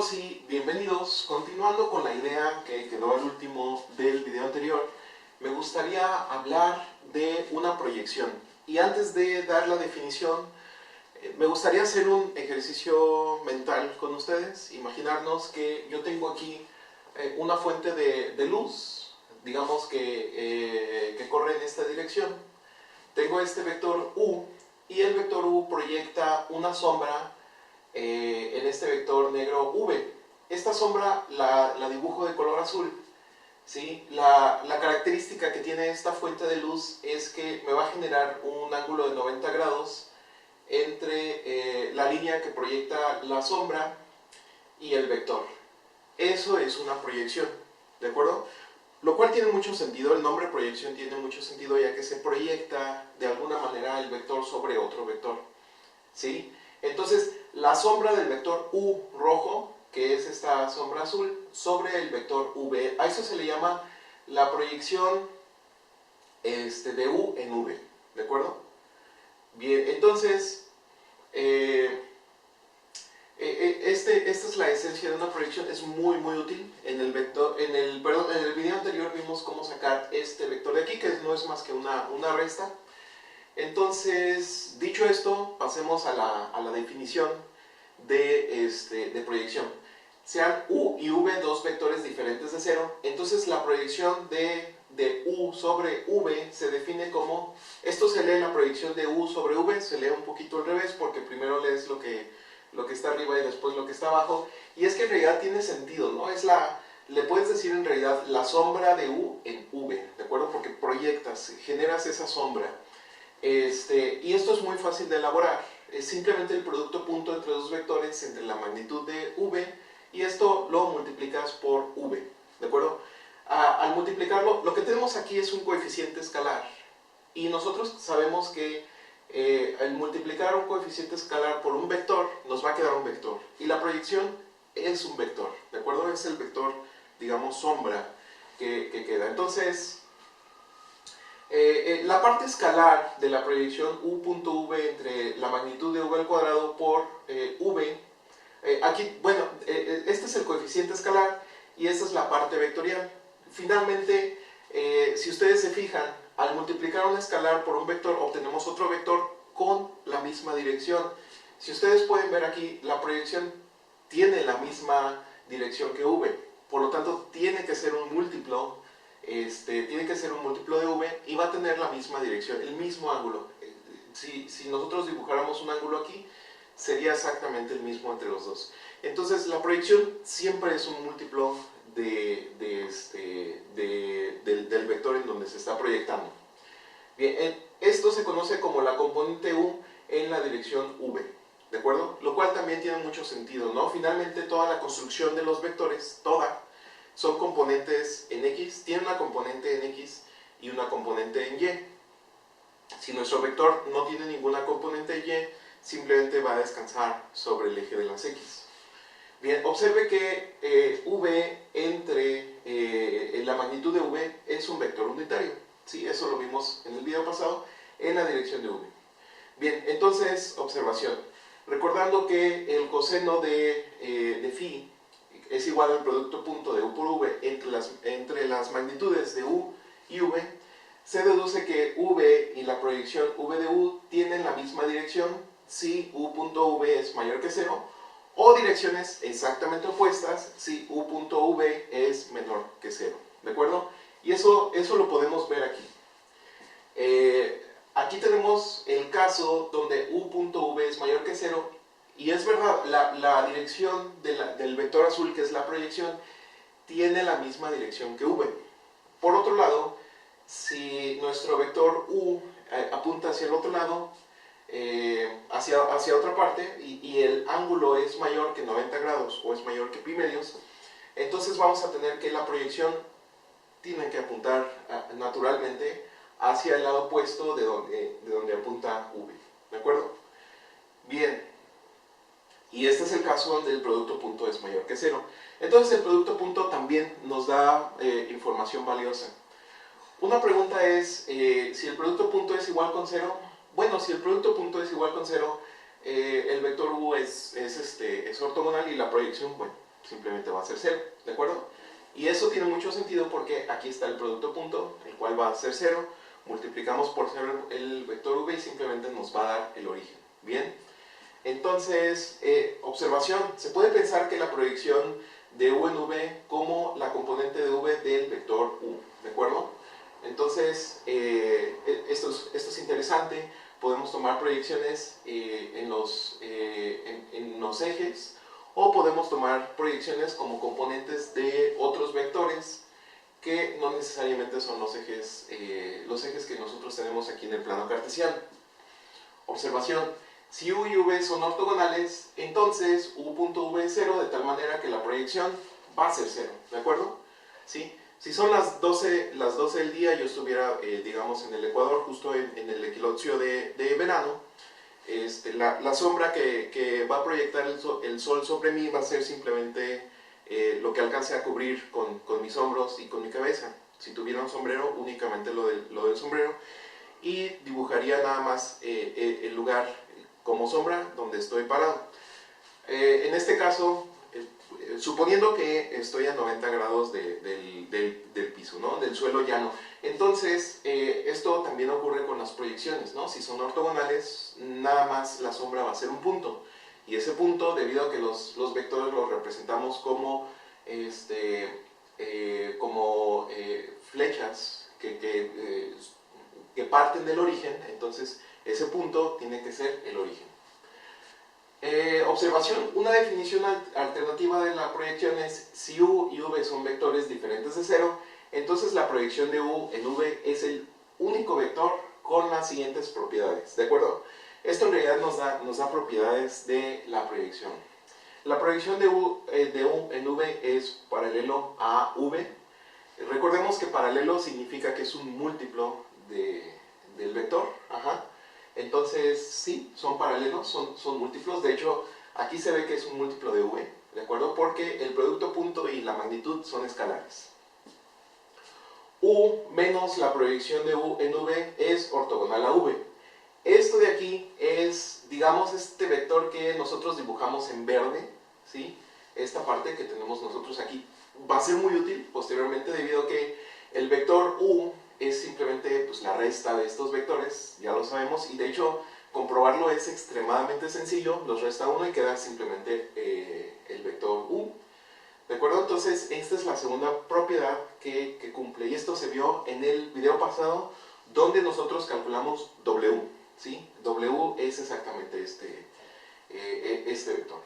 todos y bienvenidos. Continuando con la idea que quedó al último del video anterior, me gustaría hablar de una proyección. Y antes de dar la definición, me gustaría hacer un ejercicio mental con ustedes. Imaginarnos que yo tengo aquí una fuente de luz, digamos que corre en esta dirección. Tengo este vector U y el vector U proyecta una sombra en este vector negro V. Esta sombra la dibujo de color azul. ¿Sí? La característica que tiene esta fuente de luz es que me va a generar un ángulo de 90 grados entre la línea que proyecta la sombra y el vector. Eso es una proyección, ¿de acuerdo? Lo cual tiene mucho sentido, el nombre proyección tiene mucho sentido ya que se proyecta de alguna manera el vector sobre otro vector. ¿Sí? Entonces, la sombra del vector U rojo, que es esta sombra azul, sobre el vector V, a eso se le llama la proyección de U en V, ¿de acuerdo? Bien, entonces, esta es la esencia de una proyección, es muy útil. En el video anterior vimos cómo sacar este vector de aquí, que no es más que una resta. Entonces, dicho esto, pasemos a la definición de proyección. Sean U y V dos vectores diferentes de cero, entonces la proyección de U sobre V se define como, esto se lee la proyección de U sobre V, se lee un poquito al revés porque primero lees lo que está arriba y después lo que está abajo, y es que en realidad tiene sentido, ¿no? Le puedes decir en realidad la sombra de U en V, ¿de acuerdo? Porque proyectas, generas esa sombra. Y esto es muy fácil de elaborar, es simplemente el producto punto entre dos vectores entre la magnitud de V y esto lo multiplicas por V, ¿de acuerdo? Al multiplicarlo, lo que tenemos aquí es un coeficiente escalar y nosotros sabemos que al multiplicar un coeficiente escalar por un vector nos va a quedar un vector y la proyección es un vector, ¿de acuerdo? Es el vector, digamos, sombra que queda. Entonces, la parte escalar de la proyección U.V entre la magnitud de V al cuadrado por V, aquí, bueno, este es el coeficiente escalar y esta es la parte vectorial. Finalmente, si ustedes se fijan, al multiplicar un escalar por un vector obtenemos otro vector con la misma dirección. Si ustedes pueden ver aquí, la proyección tiene la misma dirección que V, por lo tanto tiene que ser un múltiplo. Tiene que ser un múltiplo de V y va a tener la misma dirección, el mismo ángulo. Si nosotros dibujáramos un ángulo aquí, sería exactamente el mismo entre los dos. Entonces la proyección siempre es un múltiplo del vector en donde se está proyectando. Bien, esto se conoce como la componente U en la dirección V, ¿de acuerdo? Lo cual también tiene mucho sentido, ¿no? Finalmente toda la construcción de los vectores, son componentes en X, tiene una componente en X y una componente en Y. Si nuestro vector no tiene ninguna componente Y, simplemente va a descansar sobre el eje de las X. Bien, observe que V entre la magnitud de V es un vector unitario. ¿Sí? Eso lo vimos en el video pasado en la dirección de V. Bien, entonces, observación. Recordando que el coseno de phi es igual al producto punto de U por V entre las magnitudes de U y V, se deduce que V y la proyección V de U tienen la misma dirección si U.V es mayor que 0, o direcciones exactamente opuestas si U.V es menor que 0, ¿de acuerdo? Y eso lo podemos ver aquí. Aquí tenemos el caso donde U.V es mayor que 0, y es verdad, la dirección del vector azul, que es la proyección, tiene la misma dirección que V. Por otro lado, si nuestro vector U apunta hacia el otro lado, hacia otra parte, y el ángulo es mayor que 90 grados o es mayor que pi medios, entonces vamos a tener que la proyección tiene que apuntar naturalmente hacia el lado opuesto de donde apunta V, ¿de acuerdo? Bien. Y este es el caso donde el producto punto es mayor que 0. Entonces el producto punto también nos da información valiosa. Una pregunta es, si el producto punto es igual con 0, bueno, si el producto punto es igual con 0, el vector U es ortogonal y la proyección, bueno, simplemente va a ser 0, ¿de acuerdo? Y eso tiene mucho sentido porque aquí está el producto punto, el cual va a ser 0, multiplicamos por 0 el vector v y simplemente nos va a dar el origen. Bien, entonces, observación, se puede pensar que la proyección de u en v como la componente de v del vector u, ¿de acuerdo? Entonces, esto es interesante, podemos tomar proyecciones en los ejes, o podemos tomar proyecciones como componentes de otros vectores que no necesariamente son los ejes que nosotros tenemos aquí en el plano cartesiano. Observación, si u y v son ortogonales, entonces u.v es 0, de tal manera que la proyección va a ser 0, ¿de acuerdo? ¿Sí? Si son las 12 del día, yo estuviera, digamos, en el Ecuador, justo en el equinoccio de verano, la sombra que va a proyectar el sol sobre mí va a ser simplemente lo que alcance a cubrir con mis hombros y con mi cabeza. Si tuviera un sombrero, únicamente lo del sombrero, y dibujaría nada más el lugar como sombra donde estoy parado. En este caso, suponiendo que estoy a 90 grados del piso, ¿no? Del suelo llano. Entonces, esto también ocurre con las proyecciones, ¿no? Si son ortogonales, nada más la sombra va a ser un punto. Y ese punto, debido a que los vectores los representamos como, flechas que parten del origen, entonces ese punto tiene que ser el origen. Observación, una definición alternativa de la proyección es: si u y v son vectores diferentes de 0, entonces la proyección de u en v es el único vector con las siguientes propiedades, ¿de acuerdo? Esto en realidad nos da propiedades de la proyección. La proyección de u en v es paralelo a v. Recordemos que paralelo significa que es un múltiplo del vector. Ajá. Entonces, sí, son paralelos, son múltiplos. De hecho, aquí se ve que es un múltiplo de v, ¿de acuerdo? Porque el producto punto y la magnitud son escalares. U menos la proyección de u en v es ortogonal a v. Esto de aquí es, digamos, este vector que nosotros dibujamos en verde, ¿sí? Esta parte que tenemos nosotros aquí va a ser muy útil posteriormente, debido a que el vector u es simplemente, pues, la resta de estos vectores, ya lo sabemos, y de hecho comprobarlo es extremadamente sencillo. Los resta uno y queda simplemente el vector u, ¿de acuerdo? Entonces, esta es la segunda propiedad que cumple, y esto se vio en el video pasado, donde nosotros calculamos w, ¿sí? W es exactamente este vector.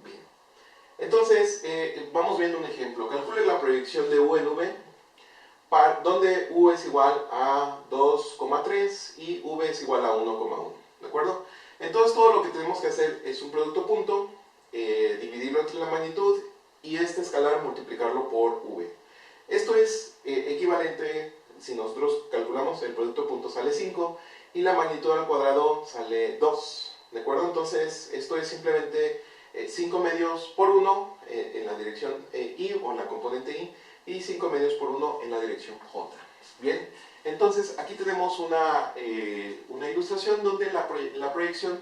Bien. Entonces, vamos viendo un ejemplo. Calcule la proyección de u en v, donde u es igual a 2,3 y v es igual a 1,1, ¿de acuerdo? Entonces, todo lo que tenemos que hacer es un producto punto, dividirlo entre la magnitud, y este escalar multiplicarlo por v. Esto es equivalente, si nosotros calculamos el producto punto sale 5 y la magnitud al cuadrado sale 2, ¿de acuerdo? Entonces, esto es simplemente 5 medios por 1 en la dirección y, o en la componente y 5 medios por 1 en la dirección j. Bien, entonces aquí tenemos una ilustración donde la proyección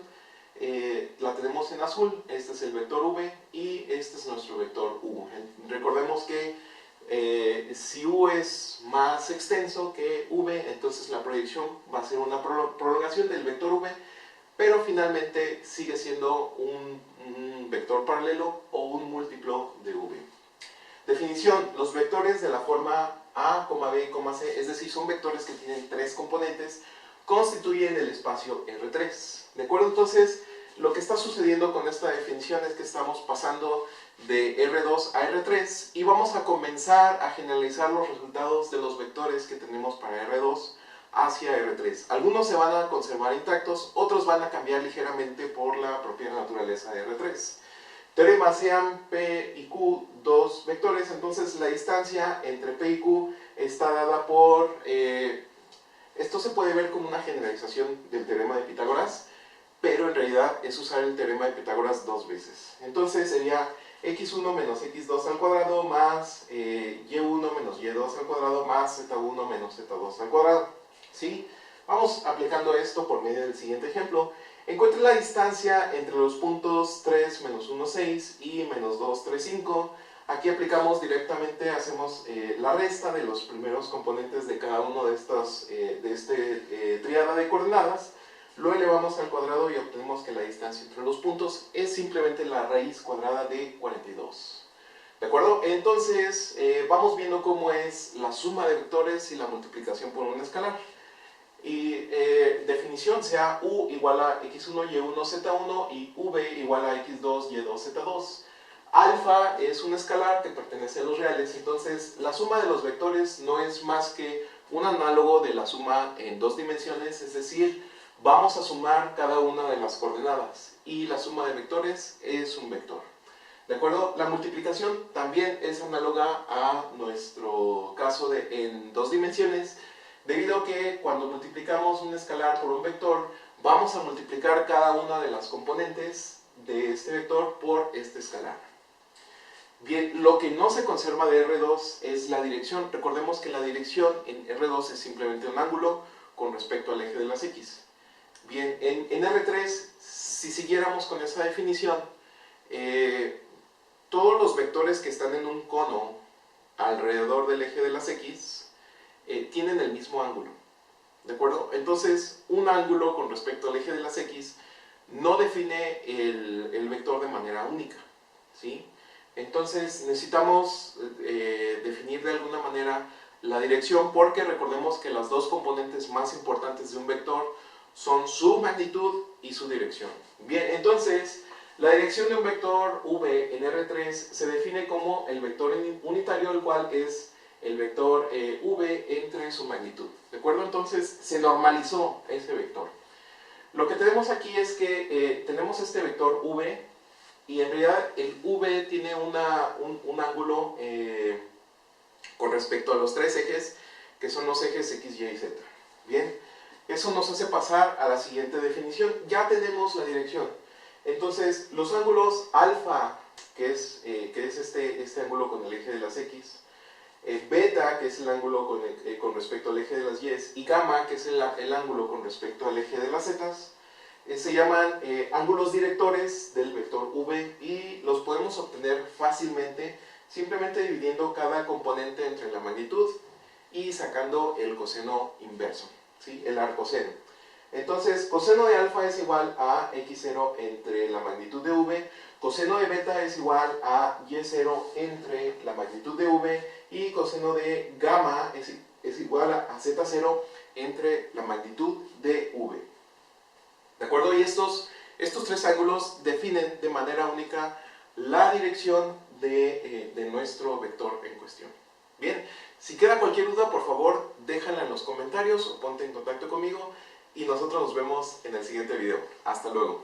la tenemos en azul. Este es el vector v y este es nuestro vector u. Recordemos que si u es más extenso que v, entonces la proyección va a ser una prolongación del vector v, pero finalmente sigue siendo un vector paralelo o un múltiplo de v. Definición: los vectores de la forma a, b y c, es decir, son vectores que tienen tres componentes, constituyen el espacio R3, ¿de acuerdo? Entonces, lo que está sucediendo con esta definición es que estamos pasando de R2 a R3 y vamos a comenzar a generalizar los resultados de los vectores que tenemos para R2 hacia R3. Algunos se van a conservar intactos, otros van a cambiar ligeramente por la propia naturaleza de R3. Teorema: sean P y Q dos vectores, entonces la distancia entre P y Q está dada por... esto se puede ver como una generalización del teorema de Pitágoras, pero en realidad es usar el teorema de Pitágoras dos veces. Entonces sería x1 menos x2 al cuadrado más y1 menos y2 al cuadrado más z1 menos z2 al cuadrado, ¿sí? Vamos aplicando esto por medio del siguiente ejemplo. Encuentre la distancia entre los puntos 3, menos 1, 6 y menos 2, 3, 5. Aquí aplicamos directamente, hacemos la resta de los primeros componentes de cada uno de estas tríada de coordenadas. Lo elevamos al cuadrado y obtenemos que la distancia entre los puntos es simplemente la raíz cuadrada de 42. ¿De acuerdo? Entonces vamos viendo cómo es la suma de vectores y la multiplicación por un escalar. Y definición sea u igual a x1, y1, z1 y v igual a x2, y2, z2. Alfa es un escalar que pertenece a los reales, entonces la suma de los vectores no es más que un análogo de la suma en dos dimensiones, es decir, vamos a sumar cada una de las coordenadas y la suma de vectores es un vector. ¿De acuerdo? La multiplicación también es análoga a nuestro caso en dos dimensiones, debido a que cuando multiplicamos un escalar por un vector, vamos a multiplicar cada una de las componentes de este vector por este escalar. Bien, lo que no se conserva de R2 es la dirección. Recordemos que la dirección en R2 es simplemente un ángulo con respecto al eje de las X. Bien, en R3, si siguiéramos con esa definición, todos los vectores que están en un cono alrededor del eje de las X tienen el mismo ángulo. ¿De acuerdo? Entonces, un ángulo con respecto al eje de las X no define el vector de manera única, ¿sí? Entonces necesitamos definir de alguna manera la dirección, porque recordemos que las dos componentes más importantes de un vector son su magnitud y su dirección. Bien, entonces la dirección de un vector v en R3 se define como el vector unitario, el cual es el vector v entre su magnitud. ¿De acuerdo? Entonces se normalizó ese vector. Lo que tenemos aquí es que tenemos este vector v, y en realidad el v tiene un ángulo con respecto a los tres ejes, que son los ejes x, y, z. Bien, eso nos hace pasar a la siguiente definición. Ya tenemos la dirección. Entonces, los ángulos alfa, que es este ángulo con el eje de las x, beta, que es el ángulo con respecto al eje de las y, y gamma, que es el ángulo con respecto al eje de las z, se llaman ángulos directores del vector v, y los podemos obtener fácilmente simplemente dividiendo cada componente entre la magnitud y sacando el coseno inverso, ¿sí? El arcoseno. Entonces, coseno de alfa es igual a x0 entre la magnitud de v, coseno de beta es igual a y0 entre la magnitud de v, y coseno de gamma es igual a z0 entre la magnitud de v. ¿De acuerdo? Y estos tres ángulos definen de manera única la dirección de nuestro vector en cuestión. Bien, si queda cualquier duda, por favor, déjala en los comentarios o ponte en contacto conmigo, y nosotros nos vemos en el siguiente video. Hasta luego.